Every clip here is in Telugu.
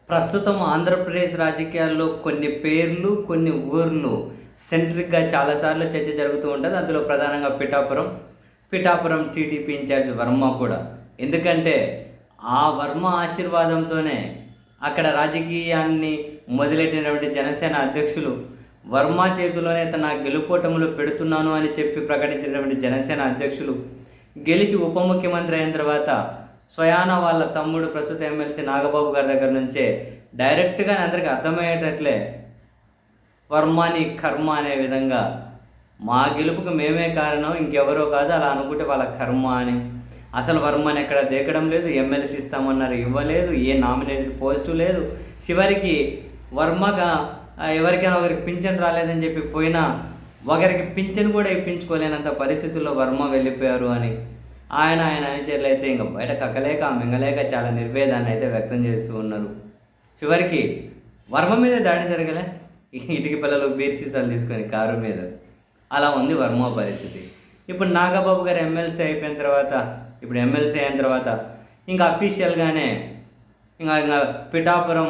ప్రస్తుతం ఆంధ్రప్రదేశ్ రాజకీయాల్లో కొన్ని పేర్లు, కొన్ని ఊర్లు సెంట్రిక్‌గా చాలాసార్లు చర్చ జరుగుతూ ఉంటది. అందులో ప్రధానంగా పిఠాపురం టీడీపీ ఇన్ఛార్జ్ వర్మ కూడా. ఎందుకంటే, ఆ వర్మ ఆశీర్వాదంతోనే అక్కడ రాజకీయాన్ని మొదలెట్టినటువంటి జనసేన అధ్యక్షులు వర్మ చేతిలోనే తన గెలుపోటములు పెడుతున్నాను అని చెప్పి ప్రకటించినటువంటి జనసేన అధ్యక్షులు గెలిచి ఉప ముఖ్యమంత్రి అయిన తర్వాత స్వయాన వాళ్ళ తమ్ముడు ప్రస్తుత ఎమ్మెల్సీ నాగబాబు గారి దగ్గర నుంచే డైరెక్ట్‌గా అందరికి అర్థమయ్యేటట్లే వర్మని కర్మ అనే విధంగా మా గెలుపుకు మేమే కారణం, ఇంకెవరో కాదు, అలా అనుకుంటే వాళ్ళ కర్మ అని. అసలు వర్మని ఎక్కడ దేకడం లేదు, ఎమ్మెల్సీ ఇస్తామన్నారు ఇవ్వలేదు, ఏ నామినేటెడ్ పోస్టు లేదు. చివరికి వర్మగా ఎవరికైనా ఒకరికి పింఛన్ రాలేదని చెప్పి పోయినా ఒకరికి పింఛన్ కూడా ఇప్పించుకోలేనంత పరిస్థితుల్లో వర్మ వెళ్ళిపోయారు అని ఆయన అనుచరులు అయితే ఇంకా బయట కక్కలేక మింగలేక చాలా నిర్వేదాన్ని అయితే వ్యక్తం చేస్తూ ఉన్నారు. చివరికి వర్మ మీద దాడి జరగలే, ఇటుక పిల్లలు బీర్ సీసాలు తీసుకొని కారు మీద. అలా ఉంది వర్మ పరిస్థితి. ఇప్పుడు నాగబాబు గారు ఎమ్మెల్సీ అయిపోయిన తర్వాత, ఇప్పుడు ఎమ్మెల్సీ అయిన తర్వాత ఇంకా అఫీషియల్గానే ఇంకా పిఠాపురం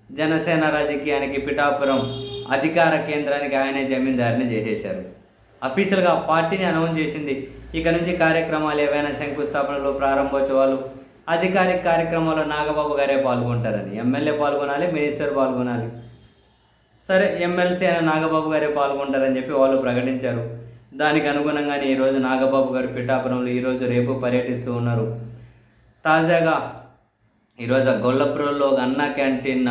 జనసేన రాజకీయానికి, పిఠాపురం అధికార కేంద్రానికి ఆయనే జమీందారిని చేసేశారు. అఫీషియల్గా ఆ పార్టీని అనౌన్స్ చేసింది. ఇక నుంచి కార్యక్రమాలు ఏవైనా శంకుస్థాపనలు, ప్రారంభోత్సవాలు, అధికారిక కార్యక్రమాల్లో నాగబాబు గారే పాల్గొంటారని. ఎమ్మెల్యే పాల్గొనాలి, మినిస్టర్ పాల్గొనాలి, సరే ఎమ్మెల్సీ అయిన నాగబాబు గారే పాల్గొంటారని చెప్పి వాళ్ళు ప్రకటించారు. దానికి అనుగుణంగానే ఈరోజు నాగబాబు గారు పిఠాపురంలో ఈరోజు రేపు పర్యటిస్తూ ఉన్నారు. తాజాగా ఈరోజు గొల్లపురంలో ఒక అన్నా క్యాంటీన్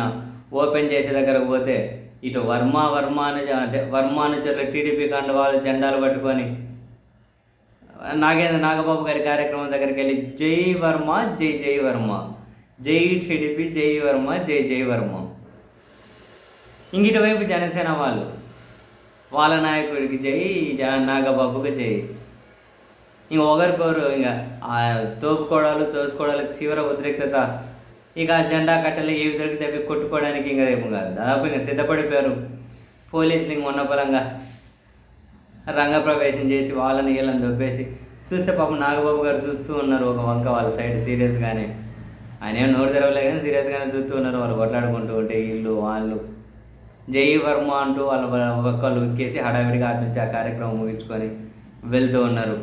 ఓపెన్ చేసే దగ్గరకు పోతే ఇటు వర్మానుచరులు టీడీపీ కండువాలు జెండాలు పట్టుకొని నాగబాబు గారి కార్యక్రమం దగ్గరికి వెళ్ళి జై వర్మ, జై జై వర్మ, జై టీడీపీ, జై వర్మ, జై జై వర్మ. ఇంగిటి వైపు జనసేన వాళ్ళ నాయకుడికి జై, నాగబాబుకి జై. ఇంక ఒకరికొరు ఇంకా తోసుకోవడాలు తీవ్ర ఉద్రిక్తత. ఇక జెండా కట్టెలు ఏవి దొరికితే అవి కొట్టుకోవడానికి ఇంకా దాదాపు ఇంకా సిద్ధపడిపోయారు. పోలీసులు ఇంక ఉన్నపలంగా రంగప్రవేశం చేసి వాళ్ళని వీళ్ళని దొబ్బేసి చూస్తే పాపం నాగబాబు గారు చూస్తూ ఉన్నారు ఒక వంక వాళ్ళ సైడ్ సీరియస్గానే. ఆయన ఏం నోరు తెరవలే కానీ సీరియస్గానే చూస్తూ ఉన్నారు. వాళ్ళు కొట్లాడుకుంటూ ఉంటే వీళ్ళు వాళ్ళు జై వర్మ అంటూ వాళ్ళ ఒక్కళ్ళు ఎక్కేసి హడావిడిగా అటు నుంచి ఆ కార్యక్రమం ముగించుకొని వెళ్తూ ఉన్నారు.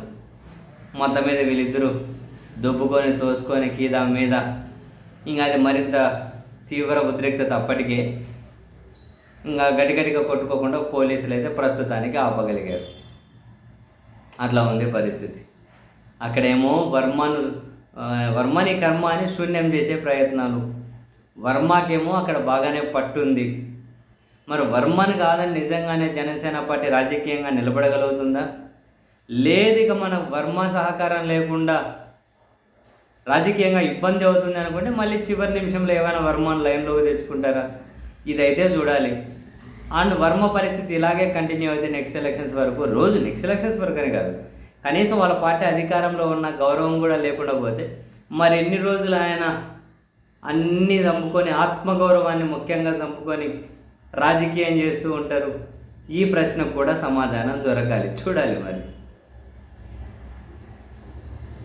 మొత్తం మీద వీళ్ళిద్దరూ దొబ్బుకొని తోసుకొని కీదా మీద ఇంకా అది మరింత తీవ్ర ఉద్రిక్తత. అప్పటికే ఇంకా గట్టిగా కొట్టుకోకుండా పోలీసులు అయితే ప్రస్తుతానికి ఆపగలిగారు. అట్లా ఉంది పరిస్థితి. అక్కడేమో వర్మని కర్మ అని శూన్యం చేసే ప్రయత్నాలు, వర్మకేమో అక్కడ బాగానే పట్టుంది. మరి వర్మని కాదని నిజంగానే జనసేన పార్టీ రాజకీయంగా నిలబడగలుగుతుందా? లేదు, ఇక మన వర్మ సహకారం లేకుండా రాజకీయంగా ఇబ్బంది అవుతుంది అనుకుంటే మళ్ళీ చివరి నిమిషంలో ఏమైనా వర్మను లైన్లోకి తెచ్చుకుంటారా? ఇదైతే చూడాలి. అండ్ వర్మ పరిస్థితి ఇలాగే కంటిన్యూ అయితే నెక్స్ట్ ఎలక్షన్స్ వరకు అని కాదు, కనీసం వాళ్ళ పార్టీ అధికారంలో ఉన్న గౌరవం కూడా లేకుండా పోతే మరి ఎన్ని రోజులు ఆయన అన్నీ చంపుకొని, ఆత్మగౌరవాన్ని ముఖ్యంగా చంపుకొని రాజకీయం చేస్తూ ఉంటారు? ఈ ప్రశ్నకు కూడా సమాధానం దొరకాలి. చూడాలి మరి.